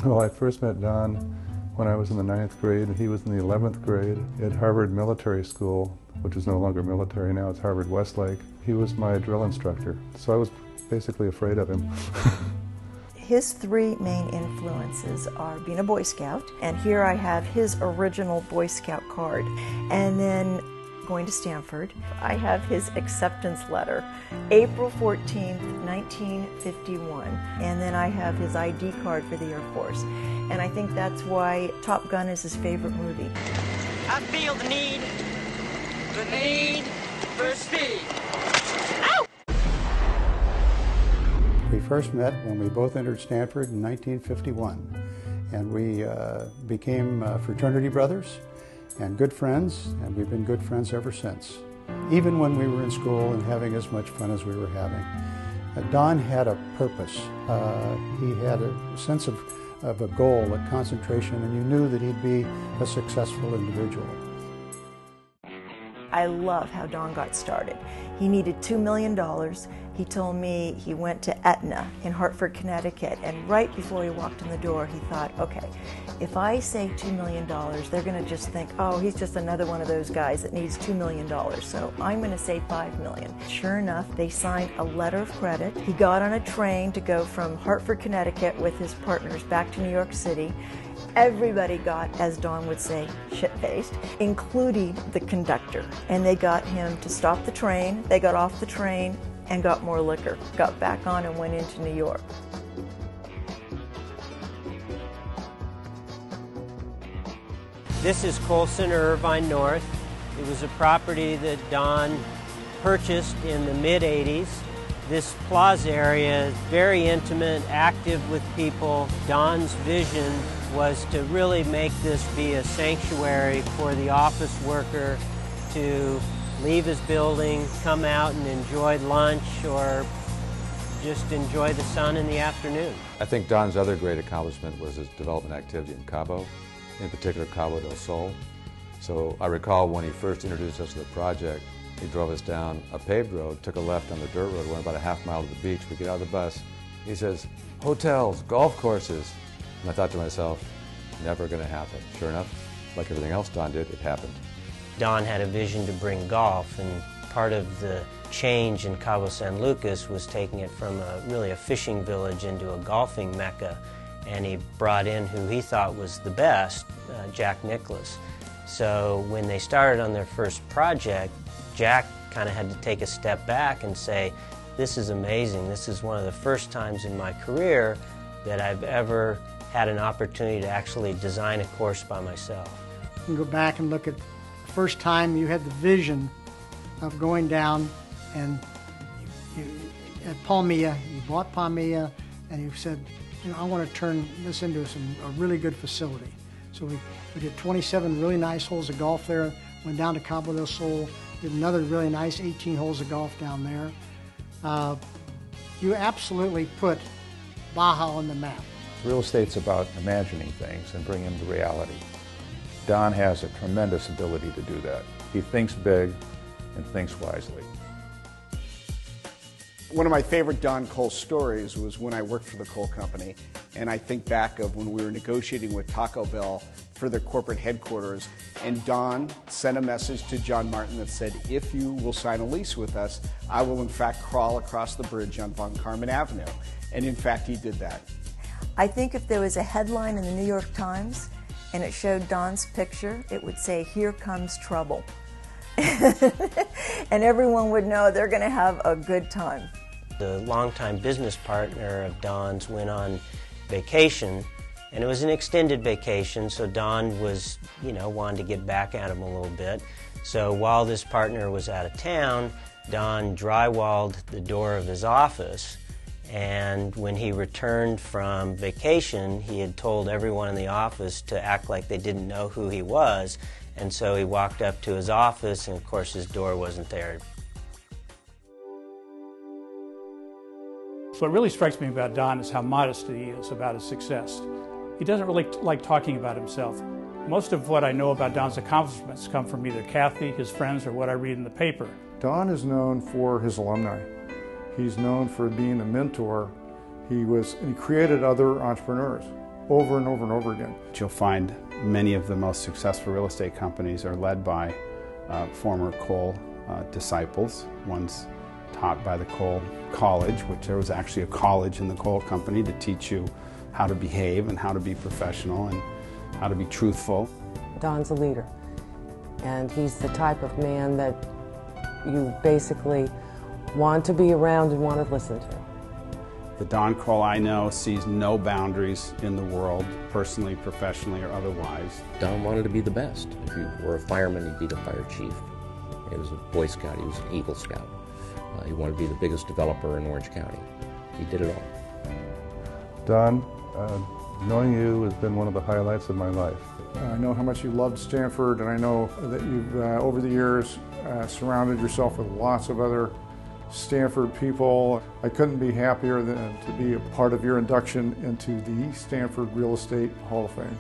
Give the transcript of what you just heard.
Well, I first met Don when I was in the 9th grade, and he was in the 11th grade at Harvard Military School, which is no longer military now, it's Harvard Westlake. He was my drill instructor, so I was basically afraid of him. His three main influences are being a Boy Scout, and here I have his original Boy Scout card. And then going to Stanford, I have his acceptance letter, April 14th, 1951. And then I have his ID card for the Air Force. And I think that's why Top Gun is his favorite movie. I feel the need for speed. Ow! We first met when we both entered Stanford in 1951, and we became fraternity brothers and good friends, and we've been good friends ever since. Even when we were in school and having as much fun as we were having. Don had a purpose. He had a sense of a goal, a concentration, and you knew that he'd be a successful individual. I love how Don got started. He needed $2 million. He told me he went to Aetna in Hartford, Connecticut, and right before he walked in the door, he thought, okay, if I say $2 million, they're going to just think, oh, he's just another one of those guys that needs $2 million, so I'm going to say $5 million. Sure enough, they signed a letter of credit. He got on a train to go from Hartford, Connecticut with his partners back to New York City. Everybody got, as Don would say, shit-faced, including the conductor. And they got him to stop the train. They got off the train and got more liquor, got back on and went into New York. This is Koll Center, Irvine North. It was a property that Don purchased in the mid-'80s. This plaza area is very intimate, active with people. Don's vision was to really make this be a sanctuary for the office worker to leave his building, come out and enjoy lunch or just enjoy the sun in the afternoon. I think Don's other great accomplishment was his development activity in Cabo, in particular Cabo del Sol. So I recall when he first introduced us to the project, he drove us down a paved road, took a left on the dirt road, went about a half mile to the beach. We get out of the bus. He says, hotels, golf courses. And I thought to myself, never going to happen. Sure enough, like everything else Don did, it happened. Don had a vision to bring golf, and part of the change in Cabo San Lucas was taking it from really a fishing village into a golfing mecca. And he brought in who he thought was the best, Jack Nicklaus. So when they started on their first project, Jack kind of had to take a step back and say, this is amazing. This is one of the first times in my career that I've ever had an opportunity to actually design a course by myself. You can go back and look at the first time you had the vision of going down and at Palmilla, you bought Palmilla and you said, you know, I want to turn this into a really good facility. So we did 27 really nice holes of golf there, went down to Cabo del Sol, did another really nice 18 holes of golf down there. You absolutely put Baja on the map. Real estate's about imagining things and bringing them to reality. Don has a tremendous ability to do that. He thinks big and thinks wisely. One of my favorite Don Koll stories was when I worked for the Koll Company, and I think back of when we were negotiating with Taco Bell for their corporate headquarters, and Don sent a message to John Martin that said, if you will sign a lease with us, I will in fact crawl across the bridge on Von Karman Avenue. And in fact, he did that. I think if there was a headline in the New York Times and it showed Don's picture, it would say, "Here comes trouble." And everyone would know they're going to have a good time. The longtime business partner of Don's went on vacation, and it was an extended vacation, so Don was, wanted to get back at him a little bit. So while this partner was out of town, Don drywalled the door of his office, and when he returned from vacation, he had told everyone in the office to act like they didn't know who he was, and so he walked up to his office, and of course his door wasn't there. What really strikes me about Don is how modest he is about his success. He doesn't really like talking about himself. Most of what I know about Don's accomplishments come from either Kathy, his friends, or what I read in the paper. Don is known for his alumni. He's known for being a mentor. He created other entrepreneurs. over and over and over again. You'll find many of the most successful real estate companies are led by former Koll disciples. One's taught by the Koll College, which there was actually a college in the Koll company to teach you how to behave and how to be professional and how to be truthful. Don's a leader, and he's the type of man that you basically want to be around and want to listen to. The Don Koll I know sees no boundaries in the world, personally, professionally, or otherwise. Don wanted to be the best. If you were a fireman, he'd be the fire chief. He was a Boy Scout, he was an Eagle Scout. He wanted to be the biggest developer in Orange County. He did it all. Don, knowing you has been one of the highlights of my life. I know how much you loved Stanford, and I know that you've, over the years, surrounded yourself with lots of other Stanford people. I couldn't be happier than to be a part of your induction into the Stanford Real Estate Hall of Fame.